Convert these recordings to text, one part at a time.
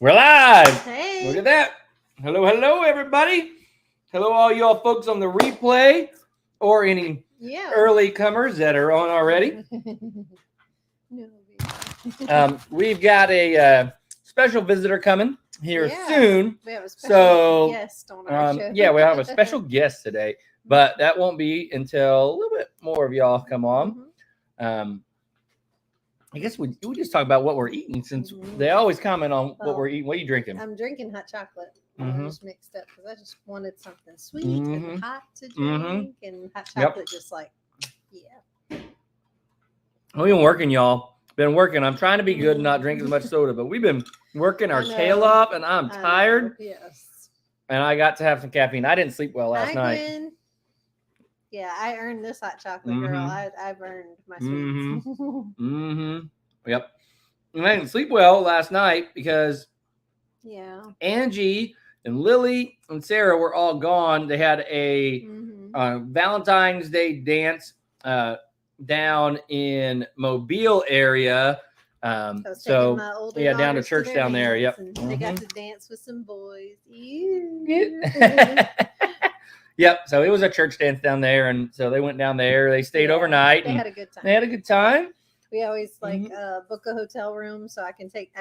We're live. Hey. Look at that. Hello, everybody. Hello, all y'all folks on the replay or any early comers that are on already. We've got a special visitor coming here soon. We have a special guest on our show. Yeah, we have a special guest today, but that won't be until a little bit more of y'all come on. I guess we just talk about what we're eating since they always comment on what we're eating. What are you drinking? I'm drinking hot chocolate. I just mixed up because I just wanted something sweet and hot to drink, and hot chocolate just like, We've been working, y'all. Been working. I'm trying to be good and not drink as much soda, but we've been working our tail off, and I'm tired. Yes. And I got to have some caffeine. I didn't sleep well last night. Gwen. Yeah, I earned this hot chocolate, girl. I've earned my sweets. Yep. And I didn't sleep well last night because Angie and Lily and Sarah were all gone. They had a Valentine's Day dance down in Mobile area. Down to church down there. Yep. They got to dance with some boys. Yep. So it was a church dance down there, and so they went down there. They stayed overnight. They had a good time. They had a good time. We always book a hotel room so I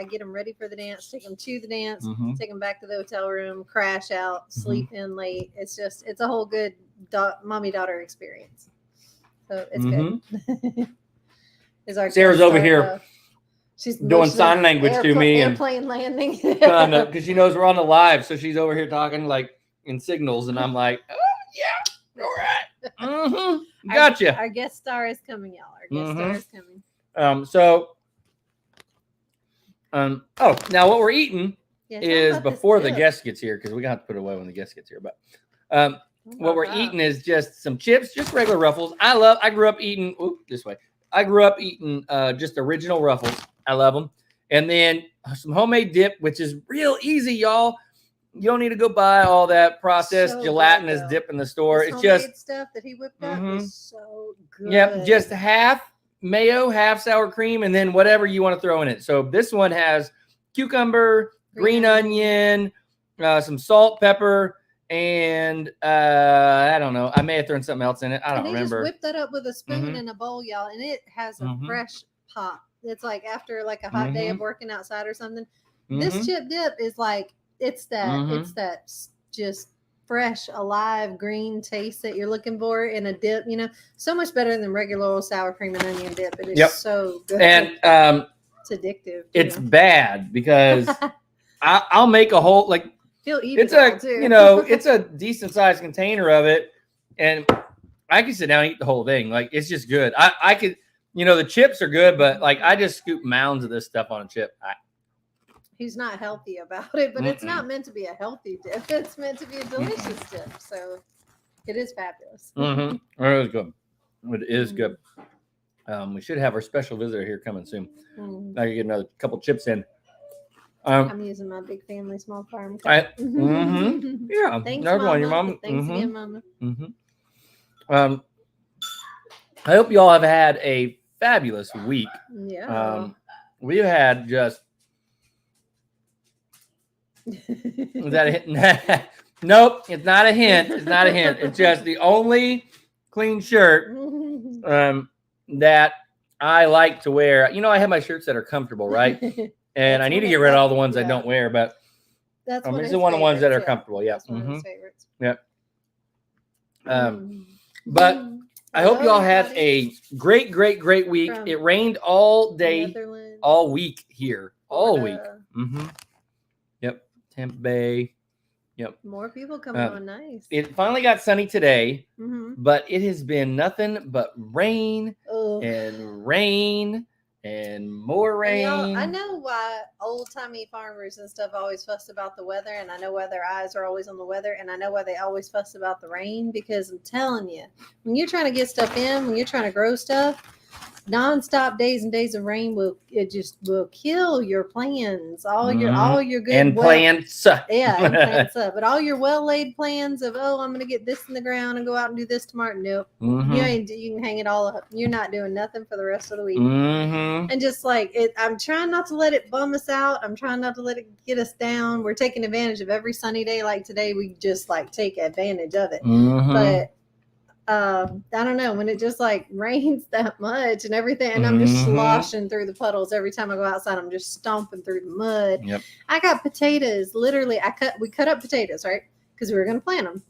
get them ready for the dance, take them to the dance, take them back to the hotel room, crash out, sleep in late. It's a whole good mommy-daughter experience. So it's good. Sarah's over here. She's doing sign language to me and airplane landing because she knows we're on the live, so she's over here talking like in signals, and I'm like, oh yeah, all right, gotcha. Our guest star is coming, y'all. Our guest star is coming. Now what we're eating is before the guest gets here, because we got to put it away when the guest gets here. But what we're eating is just some chips, just regular Ruffles. I grew up eating I grew up eating just original Ruffles. I love them. And then some homemade dip, which is real easy, y'all. You don't need to go buy all that processed gelatinous dip in the store. It's just stuff that he whipped up is so good. Yep, just half mayo, half sour cream, and then whatever you want to throw in it. So this one has cucumber, green onion, some salt, pepper, and I don't know. I may have thrown something else in it. I don't remember. Just whip that up with a spoon in a bowl, y'all, and it has a fresh pop. It's like after like a hot day of working outside or something. This chip dip is like it's that just fresh, alive, green taste that you're looking for in a dip. So much better than regular old sour cream and onion dip. It is so good. And it's addictive. It's bad because I'll make a whole He'll eat it's it's a decent sized container of it, and I can sit down and eat the whole thing. Like it's just good. I could, the chips are good, but I just scoop mounds of this stuff on a chip. He's not healthy about it, but it's not meant to be a healthy dip. It's meant to be a delicious dip. So it is fabulous. It is good. It is good. We should have our special visitor here coming soon. I can get another couple chips in. I'm using my big family small farm. Yeah. Thanks, Mama. Mama. Your mom. Thanks again, I Mama. hope you all have had a fabulous week. Yeah. We've had just. Is that a hint? Nope, it's not a hint. It's not a hint. It's just the only clean shirt that I like to wear. I have my shirts that are comfortable, right? And I need to get rid of all the ones I don't wear, but that's these are one of the ones that are comfortable. Yeah. That's one of his favorites. Yep. But I hope you all had a great week. It rained all day, all week here, all week. Yep. Tampa Bay. Yep. More people coming on. Nice. It finally got sunny today, but it has been nothing but rain and rain and more rain. I know why old-timey farmers and stuff always fuss about the weather, and I know why their eyes are always on the weather, and I know why they always fuss about the rain, because I'm telling you, when you're trying to get stuff in, when you're trying to grow stuff, nonstop days and days of rain will kill your plans. All your good and plants. Yeah, and plants up. But all your well laid plans of I'm gonna get this in the ground and go out and do this tomorrow. Nope. You can hang it all up. You're not doing nothing for the rest of the week. And just like it, I'm trying not to let it bum us out. I'm trying not to let it get us down. We're taking advantage of every sunny day like today. We just like take advantage of it. But I don't know, when it just like rains that much and everything, and I'm just sloshing through the puddles every time I go outside. I'm just stomping through the mud. Yep. I got potatoes. Literally, we cut up potatoes, right? Because we were going to plant them.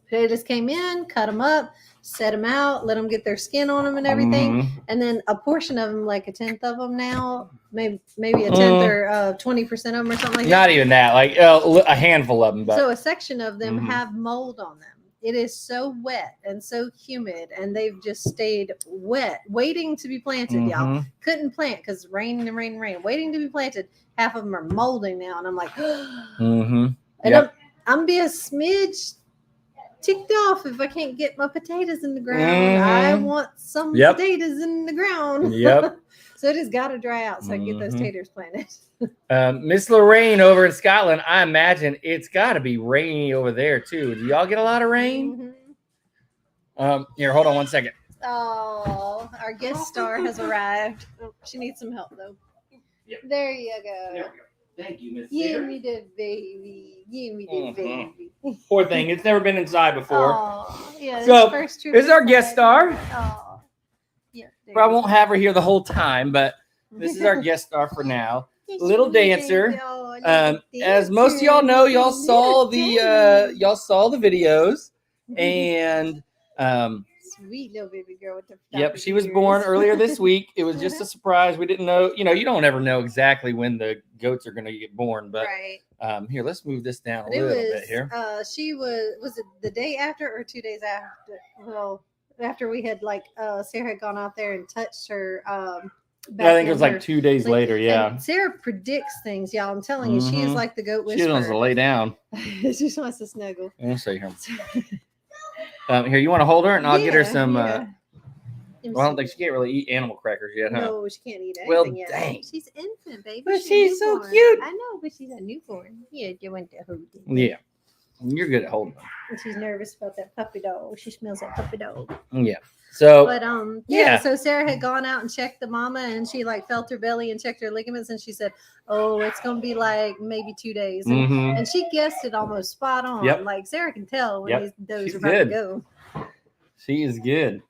Potatoes came in, cut them up, set them out, let them get their skin on them and everything. And then a portion of them, like a tenth of them now, maybe a tenth or 20% of them or something like that. Not even that, like a handful of them. But. So a section of them have mold on them. It is so wet and so humid, and they've just stayed wet, waiting to be planted, y'all. Couldn't plant because rain, waiting to be planted. Half of them are molding now, and I'm like, and I'm be a smidge ticked off if I can't get my potatoes in the ground. I want some potatoes in the ground. So it has got to dry out so I can get those taters planted. Miss Lorraine over in Scotland, I imagine it's got to be rainy over there too. Do y'all get a lot of rain? Here, hold on one second. Oh, our guest star has arrived. Oh, she needs some help though. There you go. There we go. Thank you, Miss. Give me the baby. Give me the baby. Poor thing. It's never been inside before. Oh, yeah. So first trip this is our guest star. Oh, yeah. I won't have her here the whole time, but this is our guest star for now. Little dancer. As most of y'all know, y'all saw the videos, and sweet little baby girl with the she was born earlier this week. It was just a surprise. We didn't know. You don't ever know exactly when the goats are going to get born, but here, let's move this down a little bit here. She was it the day after or 2 days after? Well, after we had Sarah had gone out there and touched her. I think it was like 2 days later. Yeah. And Sarah predicts things, y'all. I'm telling you, she is like the goat whisperer. She wants to lay down. She just wants to snuggle. Let's see here. Here, you want to hold her, and I'll get her some. Well, I don't think she can't really eat animal crackers yet, huh? No, she can't eat anything yet. Dang. She's infant, baby. But she's so cute. I know, but she's a newborn. Yeah, you went to hold it. Yeah. You're good at holding them. And she's nervous about that puppy dog. She smells like puppy dog. Yeah. So. But So Sarah had gone out and checked the mama, and she felt her belly and checked her ligaments, and she said, "Oh, it's gonna be like maybe 2 days." And she guessed it almost spot on. Yep. Like Sarah can tell when those She's are about good. to go. She is good.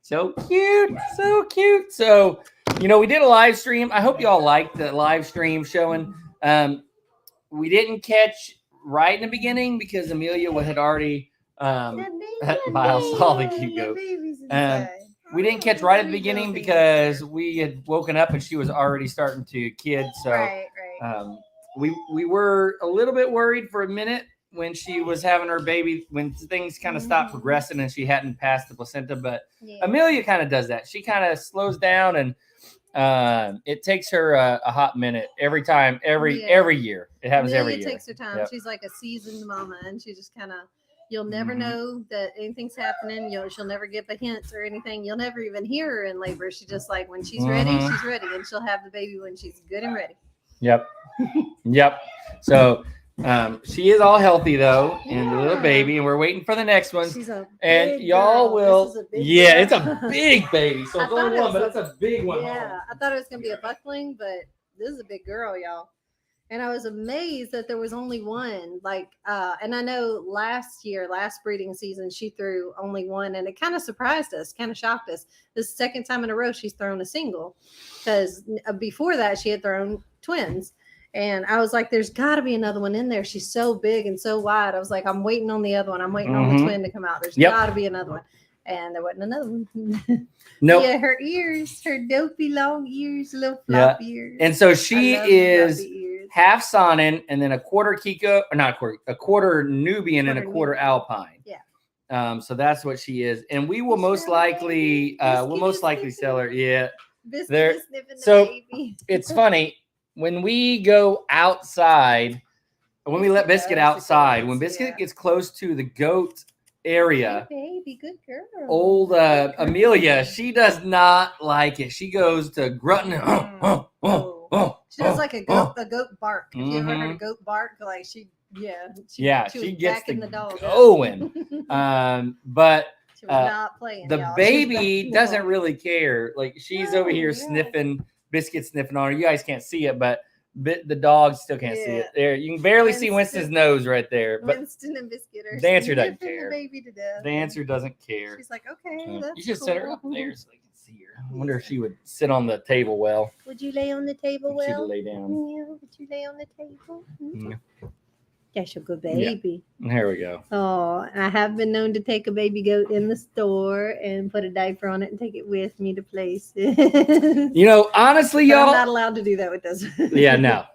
So cute. So cute. So, we did a live stream. I hope y'all liked the live stream showing. We didn't catch right in the beginning because Amelia had already Miles saw the cute goat. We didn't catch right at the beginning because we had woken up and she was already starting to kid. So we were a little bit worried for a minute when she was having her baby, when things kind of stopped progressing and she hadn't passed the placenta. But Amelia kind of does that. She kind of slows down, and it takes her a hot minute every time, every year. It happens every year. It takes her time. Yep. She's like a seasoned mama, and she just kind of, you'll never know that anything's happening. She'll never get the hints or anything. You'll never even hear her in labor. She just when she's ready, she's ready, and she'll have the baby when she's good and ready. Yep. So she is all healthy though, and the little baby, and we're waiting for the next one. She's a and y'all will. It's a big baby. So it's only one, but it's a big one. Yeah, I thought it was gonna be a buckling, but this is a big girl, y'all. And I was amazed that there was only one. And I know last breeding season, she threw only one, and it kind of surprised us, kind of shocked us. This is the second time in a row she's thrown a single, because before that she had thrown twins. And I was like, there's got to be another one in there. She's so big and so wide. I was like, I'm waiting on the other one. I'm waiting on the twin to come out. There's got to be another one. And there wasn't another one. Nope. Yeah, her ears, her dopey long ears, little flop ears. And so she is half Saanen and then a quarter Kiko, or not a quarter Nubian and a quarter Alpine. Yeah. So that's what she is. And we will most likely sell her. Yeah. So it's funny. When we go outside, when we let Biscuit outside, when Biscuit gets close to the goat area. Hey, baby, good girl. Old Amelia, she does not like it. She goes to grunting. She does like a goat bark. Have you ever heard a goat bark? Like she gets the dog going. But she was not playing. The baby doesn't really care. Like she's over here sniffing, Biscuit sniffing on her. You guys can't see it, but the dog still can't see it. There, you can barely see Winston's nose right there. But Winston and Biscuit are Dancer doesn't care. the baby to death. Dancer doesn't care. She's like, okay, that's you should cool. set her up there so they can see her. I wonder if she would sit on the table well. Would you lay on the table well? She'd lay down. Yeah, would you lay on the table? Yeah. That's a good baby. Yeah. There we go. Oh, I have been known to take a baby goat in the store and put a diaper on it and take it with me to places. Honestly, y'all, I'm not allowed to do that with this. Yeah, no.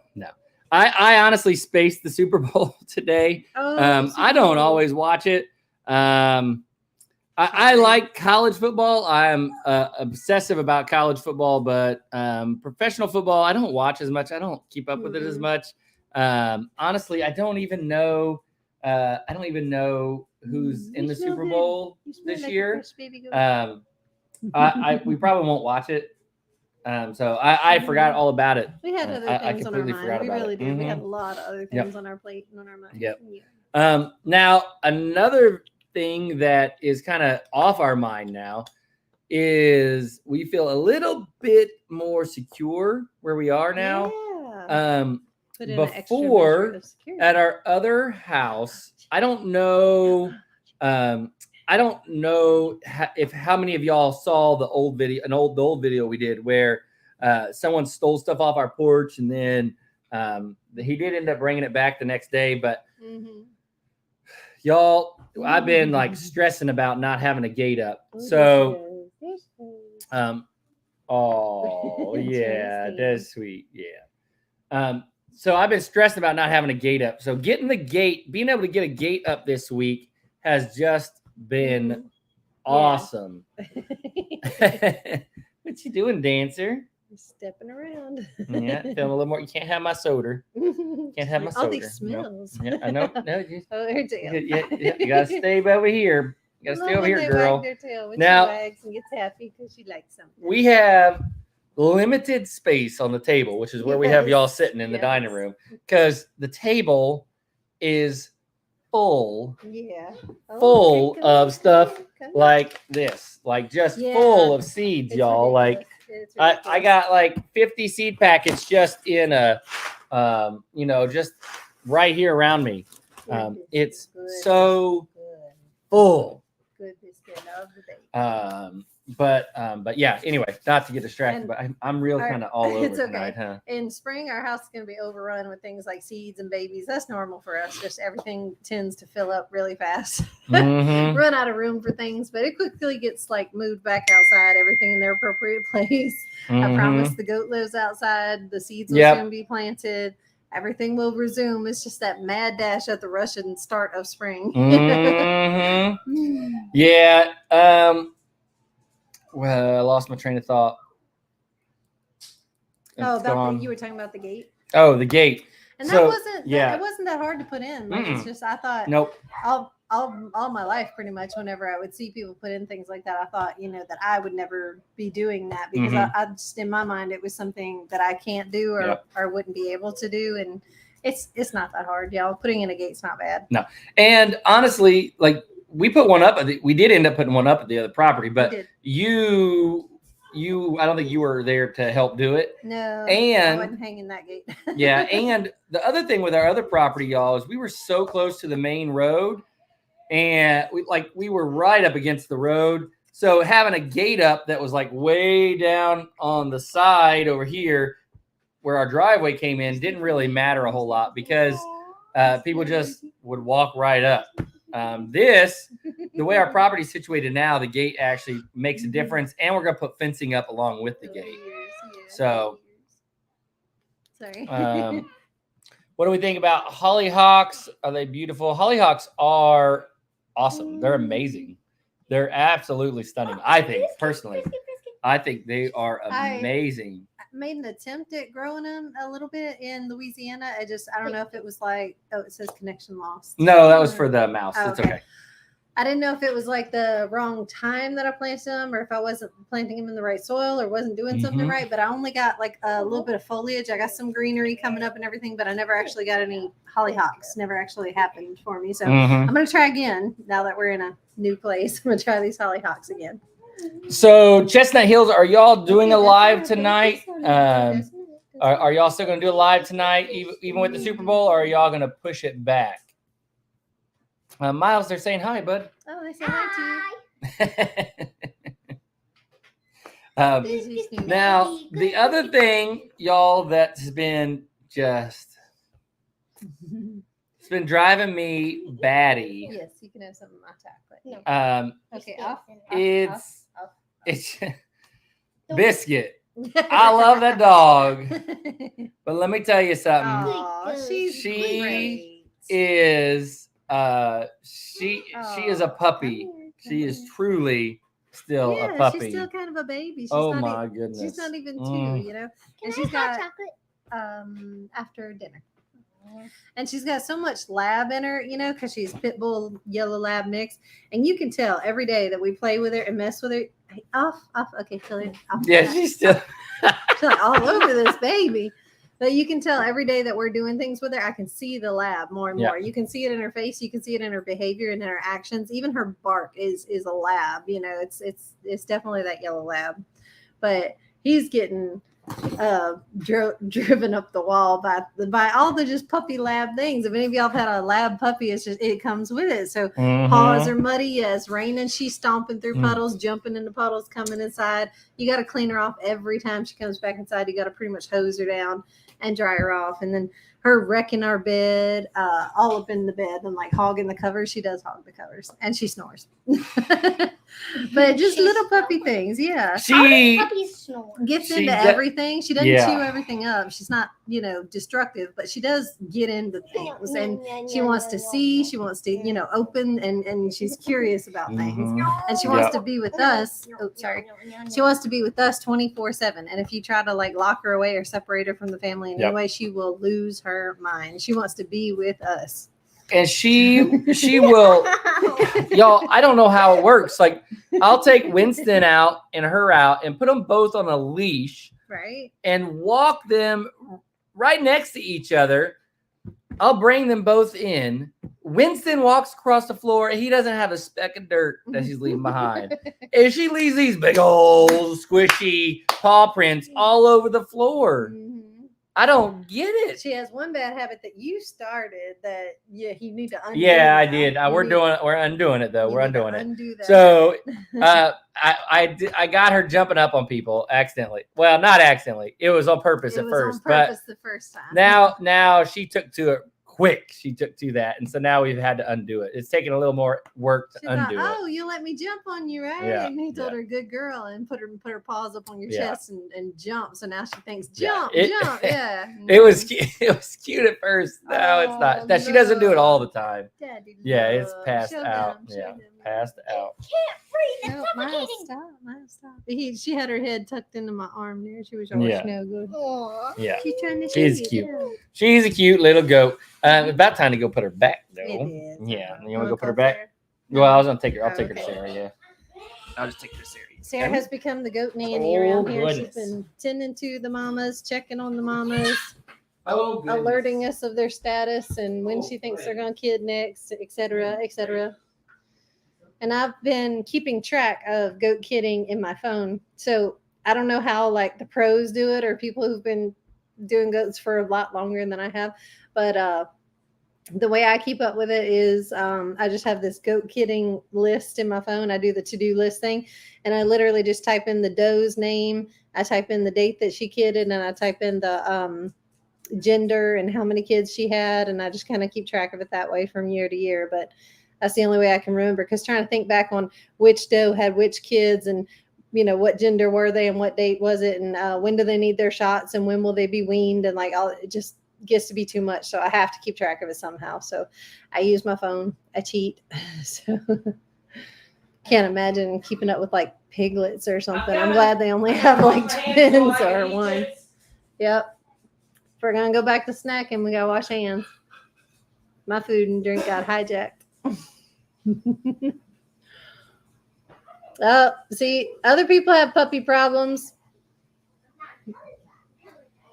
I honestly spaced the Super Bowl today. I don't always watch it. I like college football. I'm obsessive about college football, but professional football, I don't watch as much. I don't keep up with it as much. Honestly, I don't even know. Who's in the Super Bowl this year. We probably won't watch it. So I forgot all about it. We had other things on our mind. We really did. We had a lot of other things on our plate and on our mind. Yep. Yeah. Now another thing that is kind of off our mind now is we feel a little bit more secure where we are now. Yeah. Before at our other house, I don't know. I don't know if how many of y'all saw the old video we did where someone stole stuff off our porch, and then he did end up bringing it back the next day. But y'all, I've been like stressing about not having a gate up. So, oh yeah, that's sweet. Yeah. So I've been stressed about not having a gate up. So being able to get a gate up this week has just been awesome. What you doing, Dancer? I'm stepping around. Yeah, feeling a little more. You can't have my soda. Can't have my soda. All these smells. No. Yeah, I know. No, you gotta stay over here. You gotta stay over here, girl. Now, she wags and gets happy because she likes something. We have limited space on the table, which is where we have y'all sitting in the dining room, because the table is full of stuff like this, like just full of seeds, y'all. Like I got like 50 seed packets just in a just right here around me. It's so full. Good biscuit of the day. But yeah, anyway, not to get distracted, but I'm real kind of all over tonight, huh? In spring, our house is going to be overrun with things like seeds and babies. That's normal for us. Just everything tends to fill up really fast. Run out of room for things, but it quickly gets like moved back outside, everything in their appropriate place. I promise the goat lives outside. The seeds will soon be planted. Everything will resume. It's just that mad dash at the Russian start of spring. Yeah. Well, I lost my train of thought. You were talking about the gate. Oh, the gate. And that wasn't it wasn't that hard to put in. Like it's just I thought all my life pretty much whenever I would see people put in things like that, I thought, that I would never be doing that because I just in my mind it was something that I can't do or wouldn't be able to do, and it's not that hard, y'all. Putting in a gate's not bad. No. And honestly, like we put one up. We did end up putting one up at the other property, but you, I don't think you were there to help do it. No, and I wasn't hanging that gate. Yeah, and the other thing with our other property, y'all, is we were so close to the main road, and we were right up against the road. So having a gate up that was like way down on the side over here, where our driveway came in, didn't really matter a whole lot because people just would walk right up. The way our property is situated now, the gate actually makes a difference, and we're going to put fencing up along with the gate. So, sorry. What do we think about hollyhocks? Are they beautiful? Hollyhocks are awesome. They're amazing. They're absolutely stunning. I think, personally, I think they are amazing. I made an attempt at growing them a little bit in Louisiana. I don't know if it was it says connection lost. No, that was for the mouse. It's okay. I didn't know if it was like the wrong time that I planted them, or if I wasn't planting them in the right soil, or wasn't doing something right. But I only got like a little bit of foliage. I got some greenery coming up and everything, but I never actually got any hollyhocks. Never actually happened for me. So I'm gonna try again now that we're in a new place. I'm gonna try these hollyhocks again. So Chestnut Hills, are y'all doing a live tonight? Are y'all still going to do a live tonight, even with the Super Bowl, or are y'all going to push it back? Miles, they're saying hi, bud. Oh, they say hi to you. Now, the other thing, y'all, that's been just, it's been driving me batty. Yes, you can have some of my chocolate. Okay, it's Biscuit. I love that dog, but let me tell you something. She is she is a puppy. She is truly still a puppy. She's still kind of a baby. She's my goodness. She's not even 2, you know. And she's got chocolate after dinner. And she's got so much lab in her, you know, because she's pit bull yellow lab mix, and you can tell every day that we play with her and mess with her. Off. Okay, Philly. Yeah, she's still she's like all over this baby. But you can tell every day that we're doing things with her, I can see the lab more and more. You can see it in her face, you can see it in her behavior and in her actions. Even her bark is a lab, you know, it's definitely that yellow lab. But he's getting driven up the wall by all the just puppy lab things. If any of y'all have had a lab puppy, it's just it comes with it. So paws are muddy, yes, raining, she's stomping through puddles, jumping into puddles, coming inside. You got to clean her off every time she comes back inside. You got to pretty much hose her down and dry her off. And then her wrecking our bed, all up in the bed and like hogging the covers. She does hog the covers and she snores. But just little puppy things, yeah. She gets into everything. She doesn't chew everything up. She's not, you know, destructive, but she does get into things, and she wants to see. She wants to, you know, open, and she's curious about things, and she wants to be with us. Oh, sorry. She wants to be with us 24/7. And if you try to like lock her away or separate her from the family in any way, she will lose her mind. She wants to be with us. And she will, y'all, I don't know how it works. Like, I'll take Winston out and her out and put them both on a leash, right, and walk them right next to each other. I'll bring them both in. Winston walks across the floor. He doesn't have a speck of dirt that he's leaving behind. And she leaves these big old squishy paw prints all over the floor. I don't get it. She has one bad habit that you started that you need to undo. Yeah, I did. We're undoing it though. We're undoing it. Undo that. So I got her jumping up on people accidentally. Well, not accidentally. It was on purpose at first. On purpose the first time. Now she took to it quick. She took to that, and so now we've had to undo it. It's taken a little more work to undo it. Oh, you let me jump on you, right? Yeah, and he told her, "Good girl," and put her paws up on your chest and jump. So now she thinks, "Jump, jump!" Yeah. It was cute at first. No, it's not. That she doesn't do it all the time. Daddy, it's passed out. Passed out. Can't breathe. Miles, stop. She had her head tucked into my arm there. She was always no good. Yeah. She's cute. She's a cute little goat. About time to go put her back though. Yeah. You want to go put her back? Sarah? Well, I was gonna take her. I'll take her to Sarah. Yeah. I'll just take her to Sarah. Sarah has become the goat nanny around here. Goodness. She's been tending to the mamas, checking on the mamas. Alerting us of their status and when she thinks they're going to kid next, etc., etc. And I've been keeping track of goat kidding in my phone. So I don't know how like the pros do it or people who've been doing goats for a lot longer than I have. But the way I keep up with it is I just have this goat kidding list in my phone. I do the to-do list thing. And I literally just type in the doe's name. I type in the date that she kidded. And I type in the gender and how many kids she had. And I just kind of keep track of it that way from year to year. But that's the only way I can remember, because trying to think back on which doe had which kids and, you know, what gender were they and what date was it and when do they need their shots and when will they be weaned and like all it just gets to be too much. So I have to keep track of it somehow. So I use my phone. I cheat. So can't imagine keeping up with like piglets or something. I'm glad they only have like twins or one. Yep. If we're going to go back to snacking, we got to wash hands. My food and drink got hijacked. See, other people have puppy problems.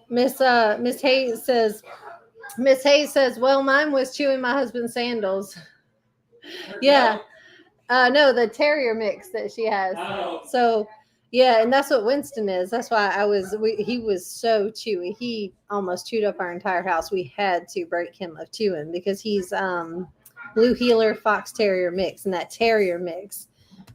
Miss Hayes says, well, mine was chewing my husband's sandals. Yeah. No, the terrier mix that she has. Oh. So, yeah, and that's what Winston is. That's why he was so chewy. He almost chewed up our entire house. We had to break him of chewing because he's blue heeler fox terrier mix, and that terrier mix.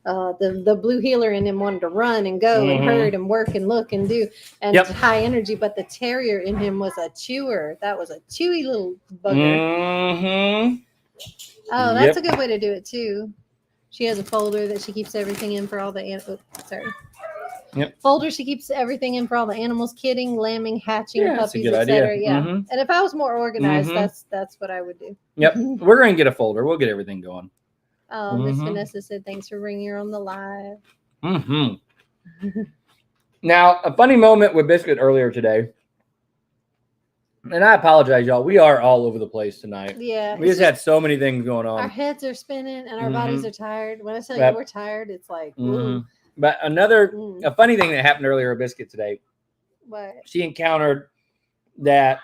The blue heeler in him wanted to run and go and herd and work and look and do and high energy, but the terrier in him was a chewer. That was a chewy little bugger. Oh, that's a good way to do it too. She has a folder that she keeps everything in for all the folder she keeps everything in for all the animals, kidding, lambing, hatching, puppies, etc. Yeah. And if I was more organized, that's what I would do. Yep. We're going to get a folder. We'll get everything going. Oh, Miss Vanessa said, thanks for bringing her on the live. Now, a funny moment with Biscuit earlier today. And I apologize, y'all. We are all over the place tonight. Yeah. We just had so many things going on. Our heads are spinning and our bodies are tired. When I tell you we're tired, it's like, ooh. But a funny thing that happened earlier with Biscuit today. What? She encountered that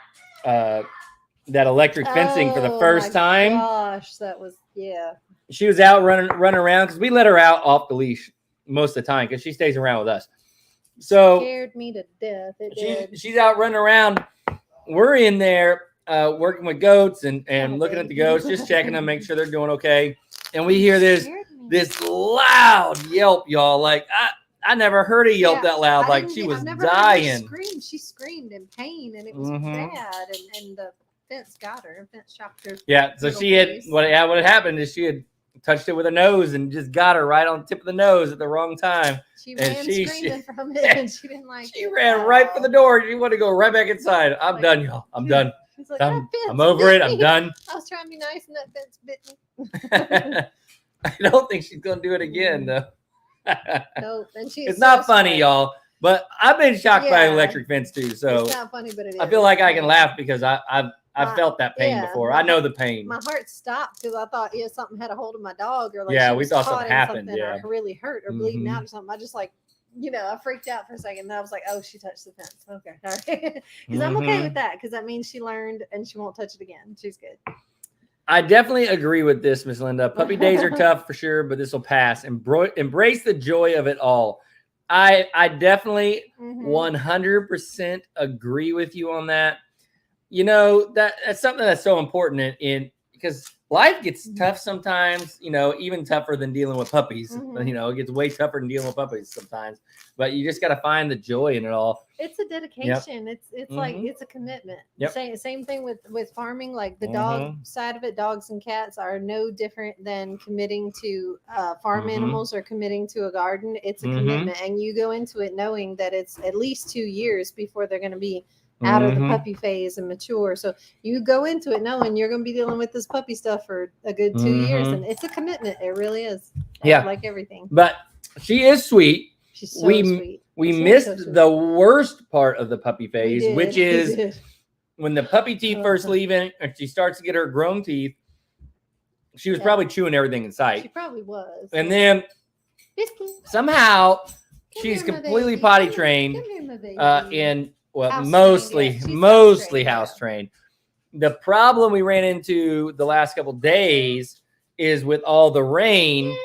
electric fencing for the first time. Gosh, that was, She was out running around because we let her out off the leash most of the time because she stays around with us. So scared me to death. She's out running around. We're in there working with goats and looking at the goats, just checking them, make sure they're doing okay. And we hear this loud yelp, y'all. Like I never heard a yelp that loud. Like she was dying. She screamed in pain, and it was bad. And the fence got her. Fence shocked her. Yeah. So she had what had happened is she had touched it with her nose and just got her right on the tip of the nose at the wrong time. She ran screaming from it, and she didn't like it. She ran right for the door. She wanted to go right back inside. I'm done, y'all. I'm done. She's like, I'm over it. I'm done. I was trying to be nice, and that fence bit me. I don't think she's gonna do it again, though. Nope. And it's not funny, y'all. But I've been shocked by electric fence too. So it's not funny, but it is. I feel like I can laugh because I've felt that pain before. I know the pain. My heart stopped because I thought something had a hold of my dog, or we thought something happened. Or really hurt or bleeding out or something. I just I freaked out for a second. And I was like, oh, she touched the fence. Okay, all right. Because I'm okay with that because that means she learned and she won't touch it again. She's good. I definitely agree with this, Miss Linda. Puppy days are tough for sure, but this will pass. Embrace the joy of it all. I definitely 100% agree with you on that. That's something that's so important in because life gets tough sometimes, even tougher than dealing with puppies. It gets way tougher than dealing with puppies sometimes. But you just got to find the joy in it all. It's a dedication. Yep. It's like it's a commitment. Yep. Same thing with farming. Like the dog side of it, dogs and cats are no different than committing to farm animals or committing to a garden. It's a commitment, and you go into it knowing that it's at least 2 years before they're going to be out of the puppy phase and mature. So you go into it knowing you're going to be dealing with this puppy stuff for a good 2 years, and it's a commitment. It really is. Like everything. But she is sweet. She's so sweet. We missed the worst part of the puppy phase, which is when the puppy teeth first leave in and she starts to get her grown teeth. She was probably chewing everything in sight. She probably was. And then somehow she's completely potty trained mostly house trained. The problem we ran into the last couple days is with all the rain.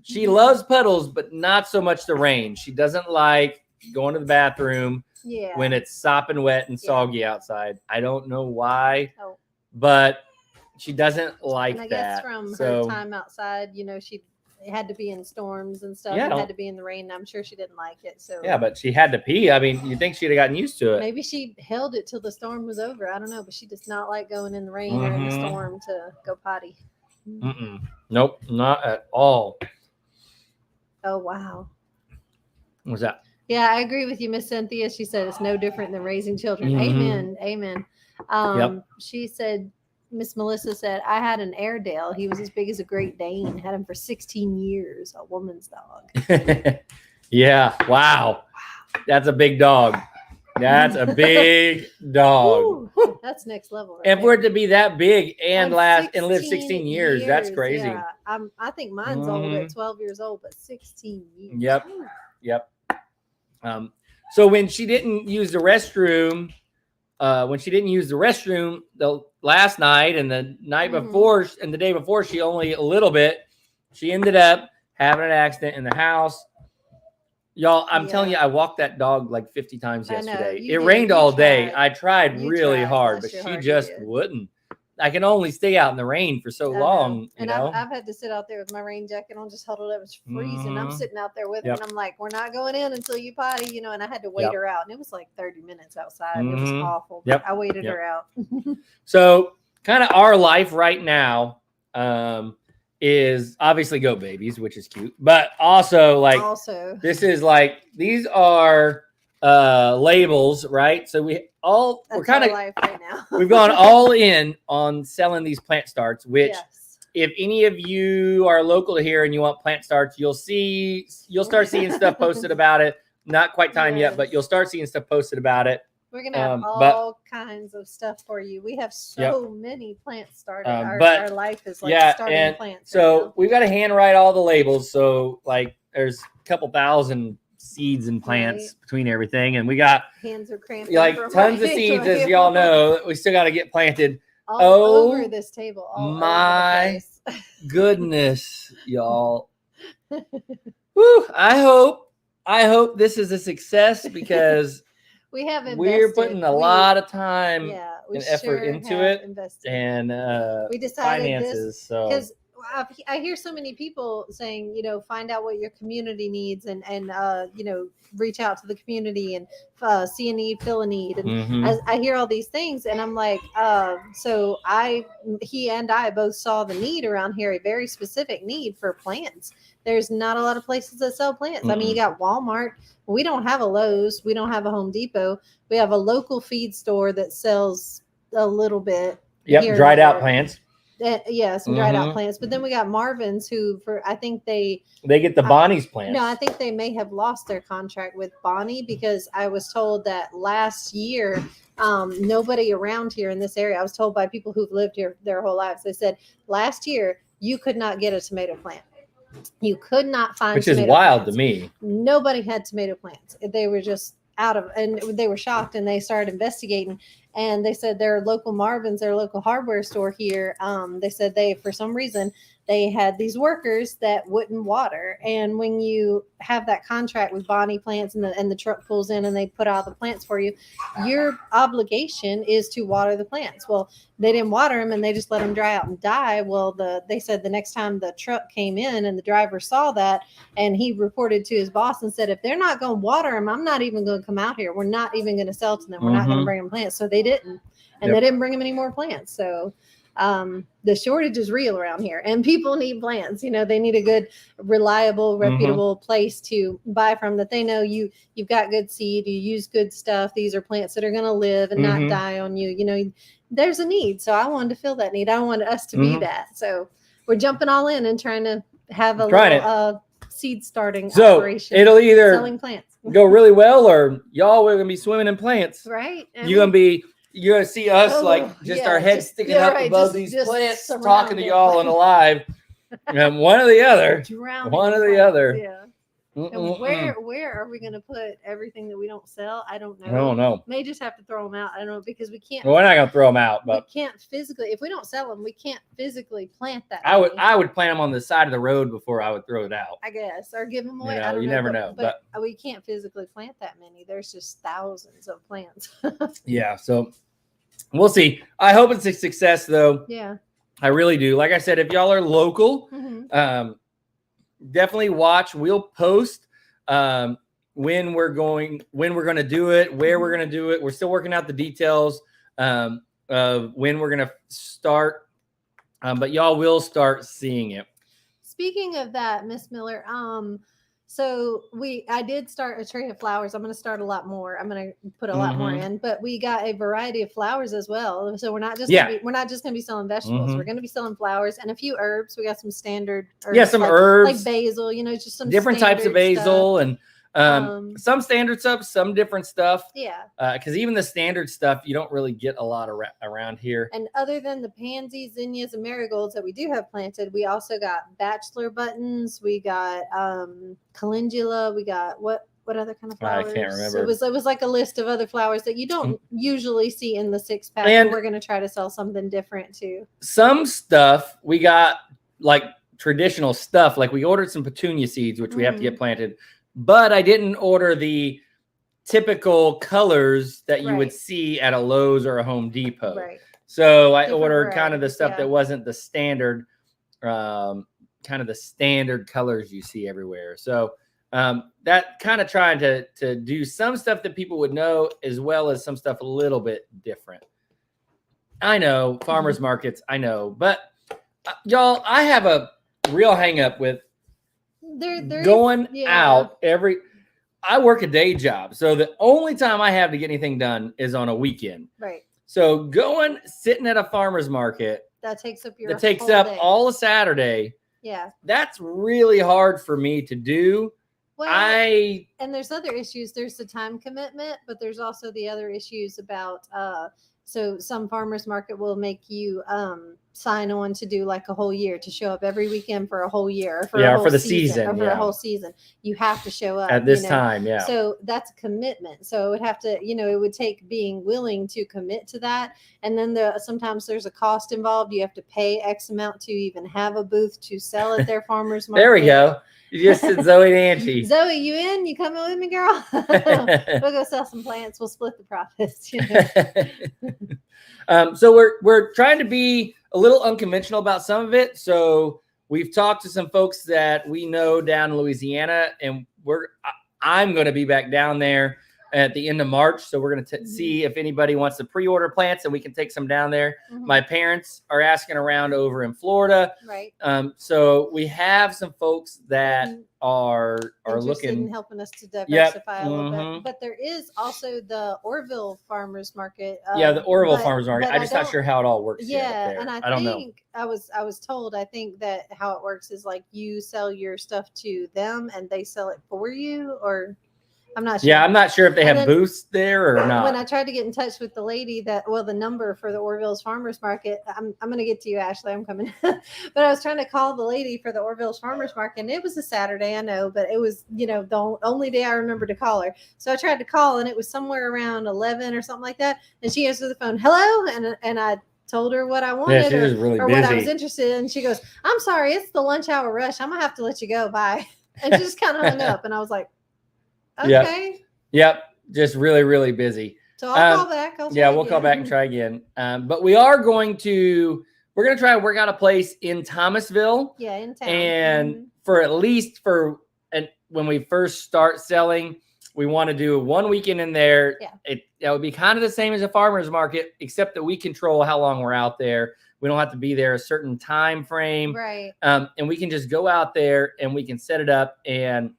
She loves puddles, but not so much the rain. She doesn't like going to the bathroom when it's sopping wet and soggy outside. I don't know why, but she doesn't like that. I guess from her time outside, she had to be in storms and stuff. Yeah, had to be in the rain. I'm sure she didn't like it. So yeah, but she had to pee. I mean, you think she'd have gotten used to it? Maybe she held it till the storm was over. I don't know, but she does not like going in the rain or in the storm to go potty. Nope, not at all. Oh wow. What's that? Yeah, I agree with you, Miss Cynthia. She said it's no different than raising children. Amen. She said. Miss Melissa said, I had an Airedale. He was as big as a Great Dane. Had him for 16 years. A woman's dog. Yeah. Wow. That's a big dog. That's a big dog. that's next level. And for it to be that big and live 16 years, that's crazy. Yeah. I think mine's old at 12 years old, but 16 years. Yep. Yep. So when she didn't use the restroom, the last night and the night before and the day before, she only a little bit, she ended up having an accident in the house. Y'all, I'm telling you, I walked that dog like 50 times yesterday. It rained all day. I tried really hard, but she just wouldn't. I can only stay out in the rain for so long. And you know? I've had to sit out there with my rain jacket on, just huddled up. It's freezing. I'm sitting out there with her, and I'm like, we're not going in until you potty, and I had to wait her out. And it was like 30 minutes outside. It was awful. But I waited her out. So kind of our life right now is obviously Go Babies, which is cute, but also this is like, these are labels, right? So we're kind of life right now. we've gone all in on selling these plant starts, which if any of you are local to here and you want plant starts, you'll start seeing stuff posted about it. Not quite time yet, but you'll start seeing stuff posted about it. We're gonna have all kinds of stuff for you. We have so many plants started. Our life is like starting plants. So we've got to handwrite all the labels. So like there's a couple thousand seeds and plants between everything, and we got hands are cramped. Like tons of seeds, as y'all know, that we still got to get planted. All over this table. My goodness, y'all. Whew, I hope this is a success because we're putting a lot of time and effort into it, and we decided finances. Because I hear so many people saying, find out what your community needs and reach out to the community and see a need, fill a need. And I hear all these things, and I'm like, so he and I both saw the need around here, a very specific need for plants. There's not a lot of places that sell plants. I mean, you got Walmart. We don't have a Lowe's. We don't have a Home Depot. We have a local feed store that sells a little bit. Yep, dried out plants. Some dried out plants. But then we got Marvin's, who I think they get the Bonnie's plants. No, I think they may have lost their contract with Bonnie, because I was told that last year nobody around here in this area, I was told by people who've lived here their whole lives, they said last year you could not get a tomato plant. You could not find, which is wild to me. Nobody had tomato plants. They were just out of, and they were shocked, and they started investigating, and they said their local Marvin's, their local hardware store here, they said for some reason they had these workers that wouldn't water. And when you have that contract with Bonnie Plants and the truck pulls in and they put out the plants for you, your obligation is to water the plants. Well, they didn't water them, and they just let them dry out and die. Well, they said the next time the truck came in and the driver saw that, and he reported to his boss and said, if they're not going to water them, I'm not even going to come out here. We're not even going to sell to them. We're not going to bring them plants. So they didn't, and they didn't bring them any more plants. So the shortage is real around here, and people need plants. They need a good, reliable, reputable place to buy from, that they know you've got good seed, you use good stuff. These are plants that are going to live and not die on you. There's a need. So I wanted to fill that need. I wanted us to be that. So we're jumping all in and trying to have a little seed starting operation. It'll either selling plants go really well, or y'all are going to be swimming in plants. Right. You're going to see us our heads sticking up above these plants, talking to y'all on the live. And one or the other. One or the other. Yeah. And where are we going to put everything that we don't sell? I don't know. I don't know. May just have to throw them out. I don't know, because we can't. Well, we're not going to throw them out, but we can't physically. If we don't sell them, we can't physically plant that. I would plant them on the side of the road before I would throw it out, I guess, or give them away. I don't know. You never know. But we can't physically plant that many. There's just thousands of plants. Yeah. So we'll see. I hope it's a success, though. Yeah. I really do. Like I said, if y'all are local, definitely watch. We'll post when we're going to do it, where we're going to do it. We're still working out the details of when we're going to start, but y'all will start seeing it. Speaking of that, Miss Miller, so I did start a tray of flowers. I'm going to start a lot more. I'm going to put a lot more in, but we got a variety of flowers as well. So we're not just going to be selling vegetables. We're going to be selling flowers and a few herbs. We got some standard herbs. Yeah, some herbs like basil, just some different types of basil stuff. and Some standard stuff, some different stuff. Yeah. Because even the standard stuff, you don't really get a lot around here. And other than the pansies, zinnias, and marigolds that we do have planted, we also got bachelor buttons. We got calendula. We got what other kind of flowers? I can't remember. It was like a list of other flowers that you don't usually see in the 6-pack. And we're going to try to sell something different too. Some stuff we got like traditional stuff. Like we ordered some petunia seeds, which we have to get planted. But I didn't order the typical colors that you would see at a Lowe's or a Home Depot. Right. So I ordered kind of the stuff that wasn't the standard, kind of the standard colors you see everywhere. So that kind of trying to do some stuff that people would know, as well as some stuff a little bit different. I know farmers markets, I know, but y'all, I have a real hang up with going out I work a day job. So the only time I have to get anything done is on a weekend. Right. So sitting at a farmer's market, that takes up day. All of Saturday. Yeah. That's really hard for me to do. Well, and there's other issues. There's the time commitment, but there's also the other issues about, so some farmers market will make you sign on to do like a whole year, to show up every weekend for a whole year, for a whole season. You have to show up at this time. Yeah. So that's a commitment. So it would have to, it would take being willing to commit to that. And then sometimes there's a cost involved. You have to pay X amount to even have a booth to sell at their farmers market. There we go. You just said Zoe and Angie. Zoe, you in? You coming with me, girl? We'll go sell some plants. We'll split the profits. So we're trying to be a little unconventional about some of it. So we've talked to some folks that we know down in Louisiana, and I'm going to be back down there at the end of March. So we're going to see if anybody wants to pre-order plants, and we can take some down there. My parents are asking around over in Florida. Right. So we have some folks that are interested looking in helping us to diversify a little bit. But there is also the Orville Farmers Market. The Orville Farmers Market. I'm just not sure how it all works. Yeah, and I don't know. I was told, I think that how it works is like you sell your stuff to them and they sell it for you, or I'm not sure. Yeah, I'm not sure if they have booths there or not. When I tried to get in touch with the lady the number for the Orville's Farmers Market, I'm going to get to you, Ashley. I'm coming. But I was trying to call the lady for the Orville's Farmers Market, and it was a Saturday, I know, but it was, the only day I remember to call her. So I tried to call, and it was somewhere around 11 or something like that. And she answered the phone, hello, and I told her what I wanted or what I was interested in. And she goes, I'm sorry, it's the lunch hour rush. I'm going to have to let you go. Bye. And she just kind of hung up, and I was like, okay. Yep. Just really, really busy. So I'll call back. We'll call back and try again. But we are we're going to try and work out a place in Thomasville. Yeah, in town. And when we first start selling, we want to do 1 weekend in there. Yeah. That would be kind of the same as a farmer's market, except that we control how long we're out there. We don't have to be there a certain time frame. Right. And we can just go out there and we can set it up and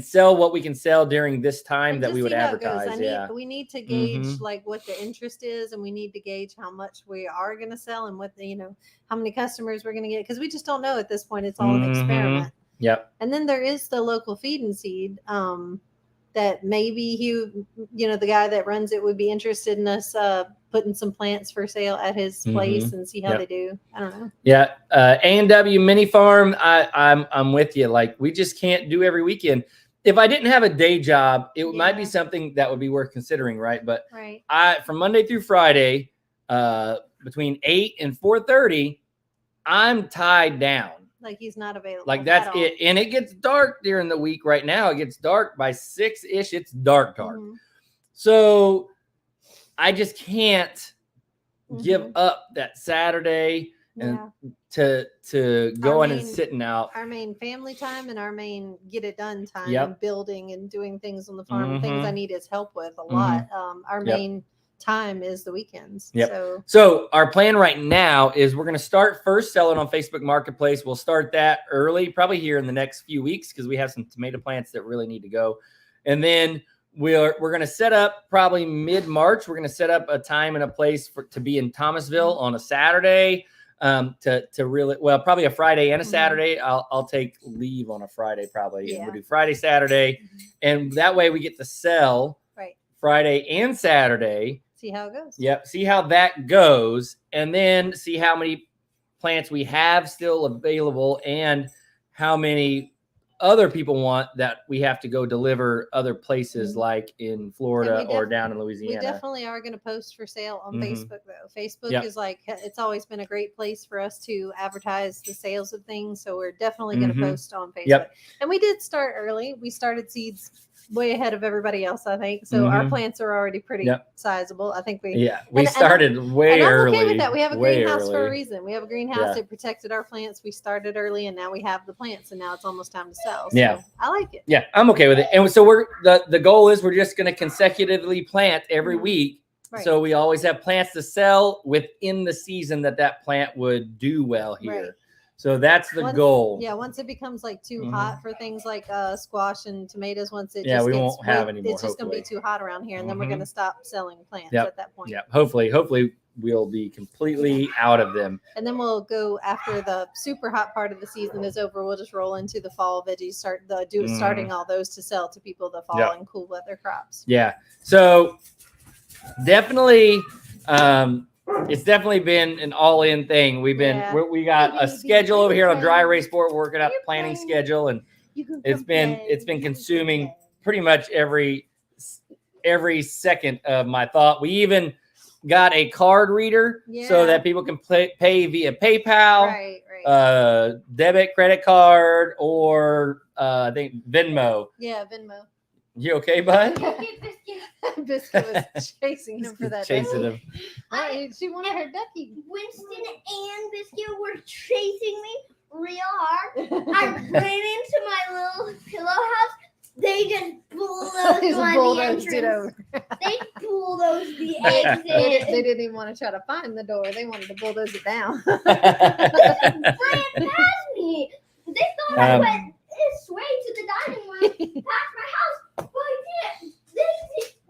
sell what we can sell during this time that we would advertise. We need to gauge like what the interest is, and we need to gauge how much we are going to sell and what how many customers we're going to get, because we just don't know at this point. It's all an experiment. Yep. And then there is the local feed and seed that maybe the guy that runs it would be interested in us putting some plants for sale at his place and see how they do. I don't know. Yeah. A&W Mini Farm. I'm with you. Like, we just can't do every weekend. If I didn't have a day job, it might be something that would be worth considering. Right. But from Monday through Friday, between 8 and 4:30, I'm tied down. Like, he's not available. Like, that's it. And it gets dark during the week right now. It gets dark by 6-ish. It's dark. So I just can't give up that Saturday and to go in and sitting out. Our main family time and our main get it done time and building and doing things on the farm, things I need his help with a lot. Our main time is the weekends. So our plan right now is we're going to start first selling on Facebook Marketplace. We'll start that early, probably here in the next few weeks, because we have some tomato plants that really need to go. And then we're going to set up probably mid-March. We're going to set up a time and a place to be in Thomasville on a Saturday. to really, well, probably a Friday and a Saturday. I'll take leave on a Friday probably. And we'll do Friday, Saturday. And that way we get to sell Friday and Saturday. See how it goes. Yep. See how that goes. And then see how many plants we have still available and how many other people want that we have to go deliver other places like in Florida or down in Louisiana. We definitely are going to post for sale on Facebook though. Facebook is like, it's always been a great place for us to advertise the sales of things. So we're definitely going to post on Facebook. And we did start early. We started seeds way ahead of everybody else, I think. So our plants are already pretty sizable. I think we started way early. I'm okay with that. We have a greenhouse for a reason. We have a greenhouse that protected our plants. We started early and now we have the plants and now it's almost time to sell. So I like it. Yeah, I'm okay with it. And so the goal is we're just going to consecutively plant every week. Right. So we always have plants to sell within the season that plant would do well here. Right. So that's the goal. Yeah, once it becomes like too hot for things like squash and tomatoes, once it we won't have any more. It's just going to be too hot around here, and then we're going to stop selling plants at that point. Yeah, hopefully we'll be completely out of them. And then we'll go after the super hot part of the season is over. We'll just roll into the fall veggies, starting all those to sell to people the fall and cool weather crops. Yeah, so definitely. It's definitely been an all-in thing. We got a schedule over here on Dry Erase Board, working out the planning schedule, and it's been consuming pretty much every second of my thought. We even got a card reader so that people can pay via PayPal, debit, credit card, or I think Venmo. Yeah, Venmo. You okay, bud? Biscuit was chasing him for that. Chasing him. She wanted her ducky. Winston and Biscuit were chasing me real hard. I ran into my little pillow house. They just bulldozed the entrance. They bulldozed the exit. They didn't even want to try to find the door. They wanted to bulldoze it down. Ran past me. They thought I went this way to the dining room, past my house. But I didn't.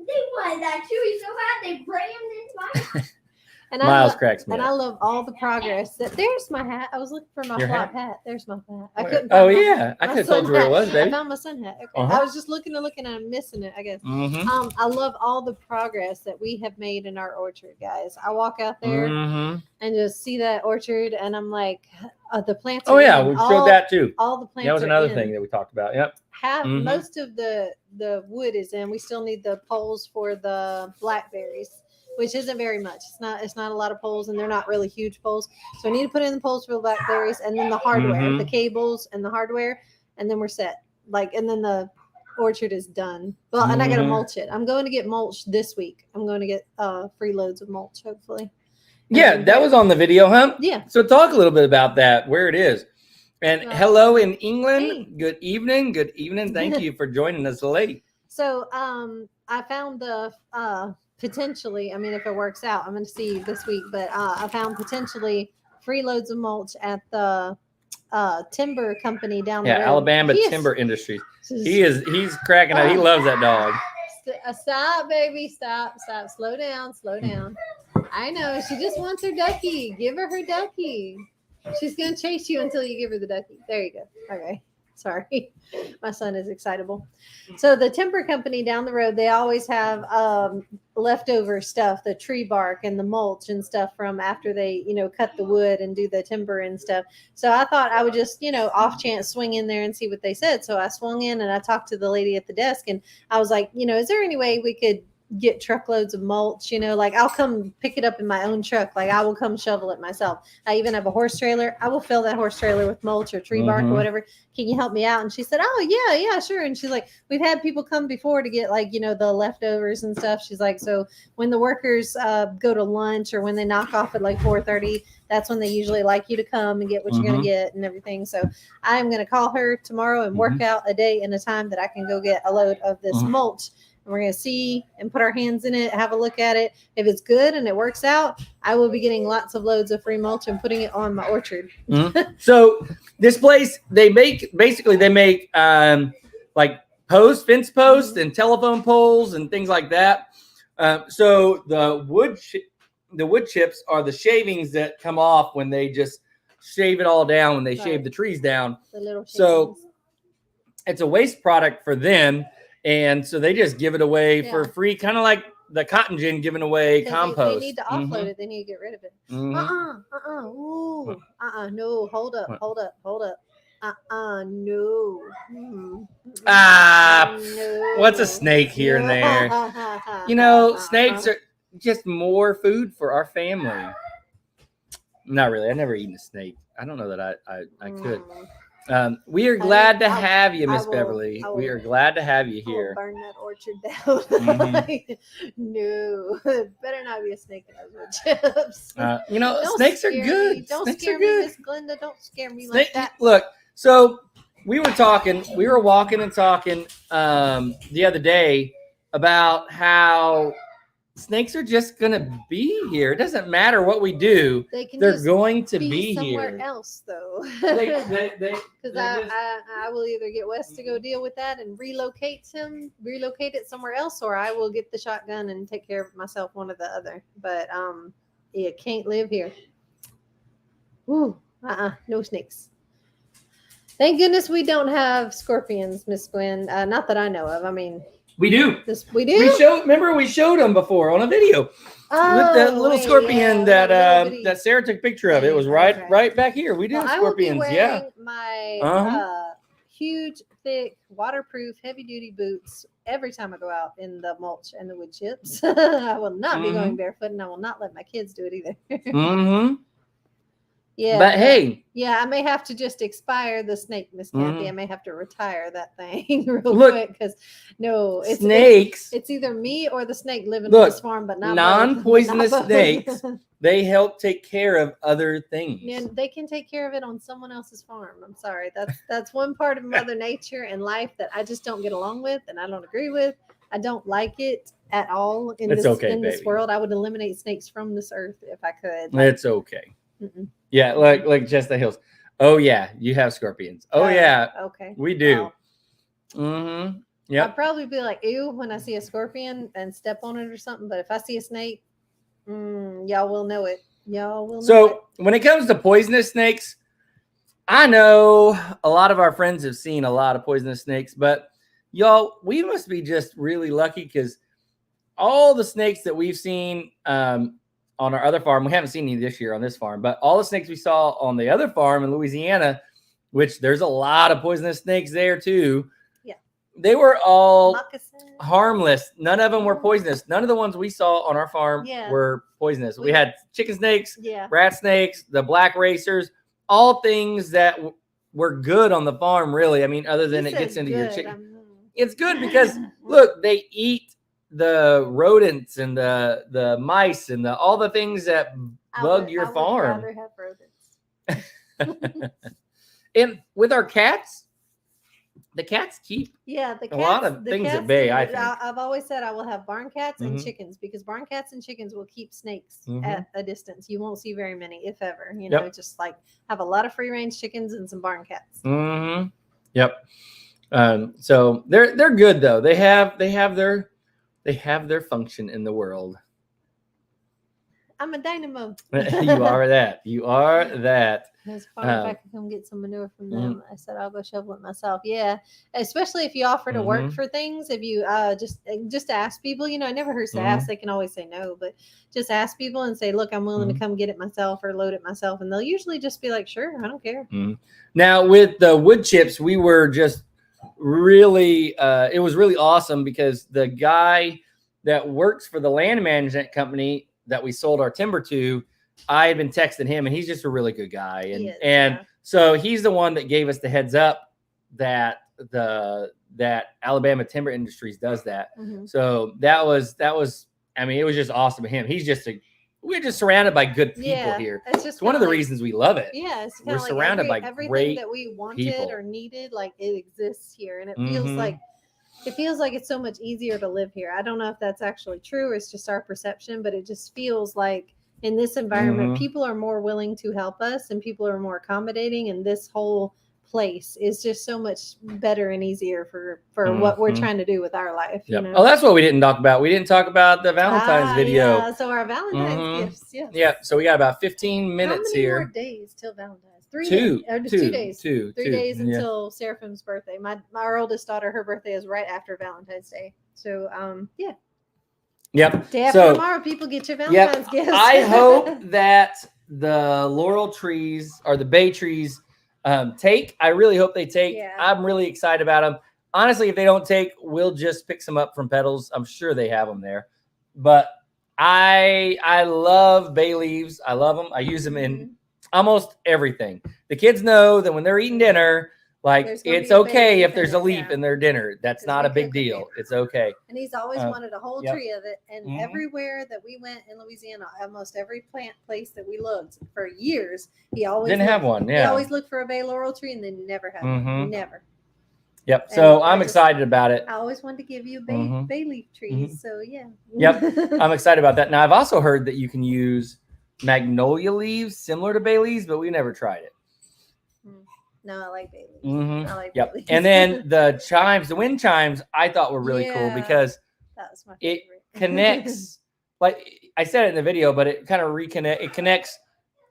They wanted that chewy so bad they rammed into my house. Miles cracks me. And I love all the progress. There's my hat. I was looking for my flop hat. There's my hat. I couldn't. I could have told you where it was, baby. I found my sun hat. Okay. I was just looking and I'm missing it, I guess. I love all the progress that we have made in our orchard, guys. I walk out there and just see that orchard, and I'm like, the plants. We showed that too. All the plants. That was another thing that we talked about. Yep. Most of the wood is in. We still need the poles for the blackberries, which isn't very much. It's not a lot of poles, and they're not really huge poles. So I need to put in the poles for the blackberries, and then the hardware, the cables and the hardware, and then we're set. And then the orchard is done. Well, and I got to mulch it. I'm going to get mulch this week. I'm going to get free loads of mulch, hopefully. Yeah, that was on the video, huh? Yeah. So talk a little bit about that, where it is. And hello in England. Hey. Good evening. Good evening. Thank you for joining us late. So I found the potentially, I mean, if it works out, I'm going to see this week, but I found potentially free loads of mulch at the timber company down the road. Alabama Timber Industries. He's cracking up. He loves that dog. Stop, baby. Stop. Slow down. I know. She just wants her ducky. Give her ducky. She's going to chase you until you give her the ducky. There you go. Okay. Sorry. My son is excitable. So the timber company down the road, they always have leftover stuff, the tree bark and the mulch and stuff from after they, cut the wood and do the timber and stuff. So I thought I would just, off chance swing in there and see what they said. So I swung in and I talked to the lady at the desk, and I was like, is there any way we could get truckloads of mulch? I'll come pick it up in my own truck. I will come shovel it myself. I even have a horse trailer. I will fill that horse trailer with mulch or tree bark or whatever. Can you help me out? And she said, oh yeah, sure. And she's like, we've had people come before to get the leftovers and stuff. She's like, so when the workers go to lunch or when they knock off at 4:30, that's when they usually like you to come and get what you're going to get and everything. So I'm going to call her tomorrow and work out a day and a time that I can go get a load of this mulch. And we're going to see and put our hands in it, have a look at it. If it's good and it works out, I will be getting lots of loads of free mulch and putting it on my orchard. So this place, they make fence posts and telephone poles and things like that. So the wood the wood chips are the shavings that come off when they just shave it all down, when they shave the trees down. The little so it's a waste product for them. And so they just give it away for free, kind of like the cotton gin giving away compost. They need to offload it. They need to get rid of it. No, hold up. No. No. What's a snake here and there? Snakes are just more food for our family. Not really. I've never eaten a snake. I don't know that I could. We are glad to have you, Miss Beverly. We are glad to have you here. Burn that orchard down. No, better not be a snake in those wood chips. Snakes are good. Don't snakes scare are me, good. Miss Glenda. Don't scare me like that. Look, so we were walking and talking the other day about how snakes are just gonna be here. It doesn't matter what we do; they're going to be somewhere here. Else, though, because I will either get Wes to go deal with that and relocate it somewhere else, or I will get the shotgun and take care of it myself, one or the other. But it can't live here. Ooh, no snakes. Thank goodness we don't have scorpions, Miss Gwen. Not that I know of. I mean. We do. We do. Remember, we showed them before on a video with the little scorpion that Sarah took a picture of. It was right back here. We do have scorpions. I will be wearing my huge, thick, waterproof, heavy-duty boots every time I go out in the mulch and the wood chips. I will not be going barefoot, and I will not let my kids do it either. Yeah, but hey, I may have to just expire the snake, Miss Kathy. I may have to retire that thing real quick because it's snakes. It's either me or the snake living on this farm, but not non-poisonous snakes. They help take care of other things. And they can take care of it on someone else's farm. I'm sorry, that's one part of Mother Nature and life that I just don't get along with, and I don't agree with. I don't like it at all in this world. I would eliminate snakes from this earth if I could. It's okay. Yeah, like just the hills. Oh yeah, you have scorpions. Oh yeah, okay, we do. Yeah, I'll probably be like ew when I see a scorpion and step on it or something. But if I see a snake, y'all will know it. So when it comes to poisonous snakes, I know a lot of our friends have seen a lot of poisonous snakes, but y'all, we must be just really lucky because all the snakes that we've seen on our other farm, we haven't seen any this year on this farm, but all the snakes we saw on the other farm in Louisiana, which there's a lot of poisonous snakes there too. Yeah. They were all harmless. None of them were poisonous. None of the ones we saw on our farm were poisonous. We had chicken snakes, rat snakes, the black racers, all things that were good on the farm, really. I mean, other than it gets into your chicken. It's good because, look, they eat the rodents and the mice and all the things that bug your farm. I'd rather have rodents. And with our cats, the cats keep a lot of things at bay. I think I've always said I will have barn cats and chickens because barn cats and chickens will keep snakes at a distance. You won't see very many, if ever. Just like have a lot of free range chickens and some barn cats. Yep. So they're good though. They have their function in the world. I'm a dynamo. You are that. I was if I could come get some manure from them. I said I'll go shovel it myself. Yeah, especially if you offer to work for things. If you just ask people, it never hurts to ask. They can always say no, but just ask people and say, "Look, I'm willing to come get it myself or load it myself," and they'll usually just be like, "Sure, I don't care." Now with the wood chips, we were just really it was really awesome because the guy that works for the land management company that we sold our timber to, I had been texting him, and he's just a really good guy, and so he's the one that gave us the heads up that that Alabama Timber Industries does that. So that was I mean, it was just awesome of him. We're just surrounded by good people here. It's one of the reasons we love it. Yeah, it's we're surrounded by everything that we wanted or needed, like it exists here, and it feels like it's so much easier to live here. I don't know if that's actually true or it's just our perception, but it just feels like in this environment, people are more willing to help us and people are more accommodating, and this whole place is just so much better and easier for what we're trying to do with our life. Yep. You know? Oh, that's what we didn't talk about. We didn't talk about the Valentine's video. Yeah, so our Valentine's gifts. Yes. Yeah. So we got about 15 minutes How many here. more days till Valentine's? 3 Two. days. Or just 2 days. 2 3 days until Seraphim's birthday. Our oldest daughter, her birthday is right after Valentine's Day. So yeah. Yep. Day after tomorrow, people get your Valentine's gifts. I hope that the laurel trees or the bay trees take. I really hope they take. Yeah. I'm really excited about them. Honestly, if they don't take, we'll just pick some up from Petals. I'm sure they have them there. But I love bay leaves. I love them. I use them in almost everything. The kids know that when they're eating dinner, like it's okay if there's a leaf in their dinner. That's not a big deal. It's okay. And he's always wanted a whole tree of it. And everywhere that we went in Louisiana, almost every plant place that we looked for years, he always didn't have one. Yeah. He always looked for a bay laurel tree and they never had one. Never. Yep. So I'm excited about it. I always wanted to give you bay leaf trees. So yeah. Yep. I'm excited about that. Now I've also heard that you can use magnolia leaves similar to bay leaves, but we never tried it. No, I like bay leaves. I like bay leaves. And then the chimes, the wind chimes, I thought were really cool because that was my it favorite. connects, like I said it in the video, but it kind of it connects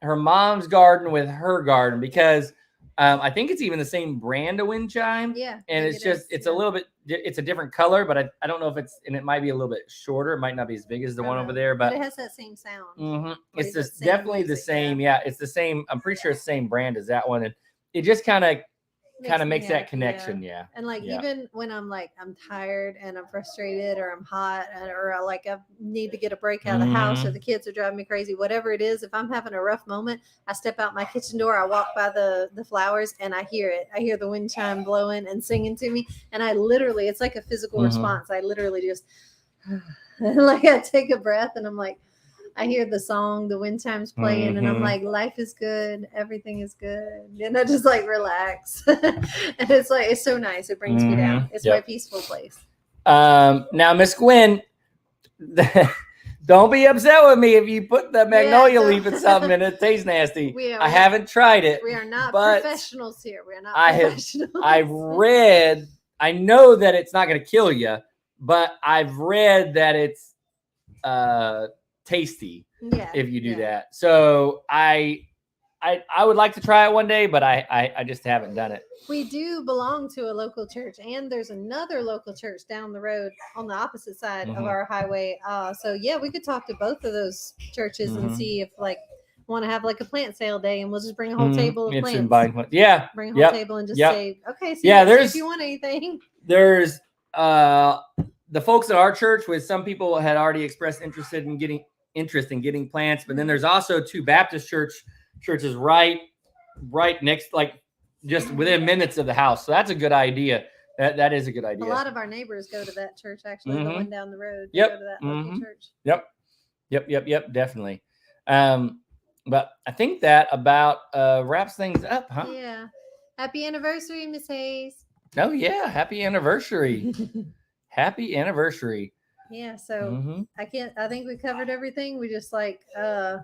her mom's garden with her garden because I think it's even the same brand of wind chime. Yeah. And it's just, it's a little bit, it's a different color, but I don't know if it's, and it might be a little bit shorter. It might not be as big as the one over there, but it has that same sound. It's just definitely the same. Yeah. It's the same. I'm pretty sure it's the same brand as that one. And it just kind of makes that connection. Yeah. And like, even when I'm tired and I'm frustrated or I'm hot or I need to get a break out of the house or the kids are driving me crazy, whatever it is, if I'm having a rough moment, I step out my kitchen door, I walk by the flowers and I hear it. I hear the wind chime blowing and singing to me. And I literally, it's like a physical response. I literally just like, I take a breath and I'm like, I hear the song, the wind chimes playing, and I'm like, life is good, everything is good. And I just like relax. And it's like, it's so nice. It brings me down. It's my peaceful place. Now, Miss Gwen, don't be upset with me if you put the magnolia leaf in something and it tastes nasty. I haven't tried it. We are not professionals here. We are not professionals. I know that it's not going to kill you, but I've read that it's tasty if you do that. So I would like to try it one day, but I just haven't done it. We do belong to a local church, and there's another local church down the road on the opposite side of our highway. So yeah, we could talk to both of those churches and see if want to have a plant sale day, and we'll just bring a whole table of plants. Bring a whole table and just say, okay, so if you want anything. There's the folks at our church, with some people had already expressed interest in getting plants, but then there's also 2 Baptist churches right next, just within minutes of the house. So that's a good idea. That is a good idea. A lot of our neighbors go to that church, actually, the one down the road. Yep. Go to that local church. Yep, definitely. But I think that about wraps things up, huh? Yeah. Happy anniversary, Miss Hayes. Oh yeah, happy anniversary. Happy anniversary. Yeah, so I think we covered everything. We just like I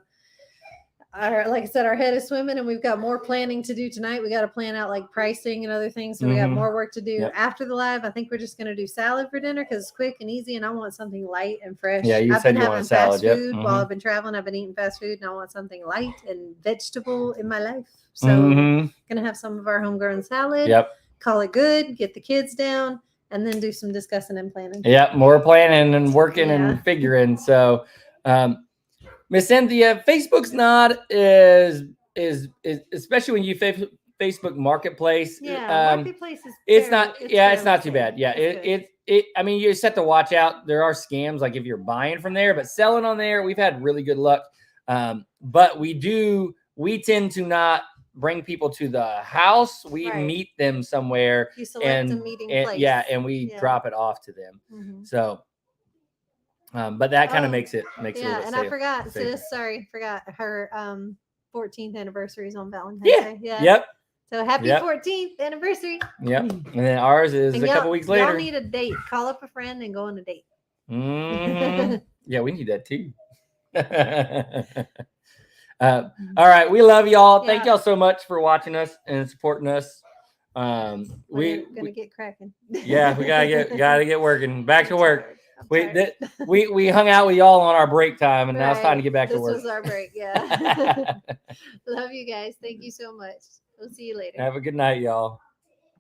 said, our head is swimming, and we've got more planning to do tonight. We got to plan out pricing and other things. So we got more work to do after the live. I think we're just going to do salad for dinner because it's quick and easy, and I want something light and fresh. Yeah, I've said you want a salad. Fast food while I've been traveling. I've been eating fast food, and I want something light and vegetable in my life. So gonna have some of our homegrown salad. Yep. Call it good. Get the kids down. And then do some discussing and planning. Yeah, more planning and working and figuring. So, Miss Cynthia, Facebook's not is especially when you Facebook Marketplace. Yeah, Marketplace is. It's not. It's not too bad. Yeah, it. I mean, you just have to watch out. There are scams, if you're buying from there, but selling on there, we've had really good luck. But we tend to not bring people to the house. We meet them somewhere. You select a meeting place. Yeah, and we drop it off to them. So, but that kind of makes it a little bit and safe, I forgot. safer. Forgot her 14th anniversary is on Valentine's Day. Yeah. Yep. So happy 14th anniversary. Yep. And then ours is a couple weeks later. Y'all need a date. Call up a friend and go on a date. Yeah, we need that too. All right, we love y'all. Thank y'all so much for watching us and supporting us. We're gonna get cracking. Yeah, we gotta get working. Back to work. I'm We hung out with y'all on our break time, and now it's time to get back to work. This was our break. Yeah. Love you guys. Thank you so much. We'll see you later. Have a good night, y'all.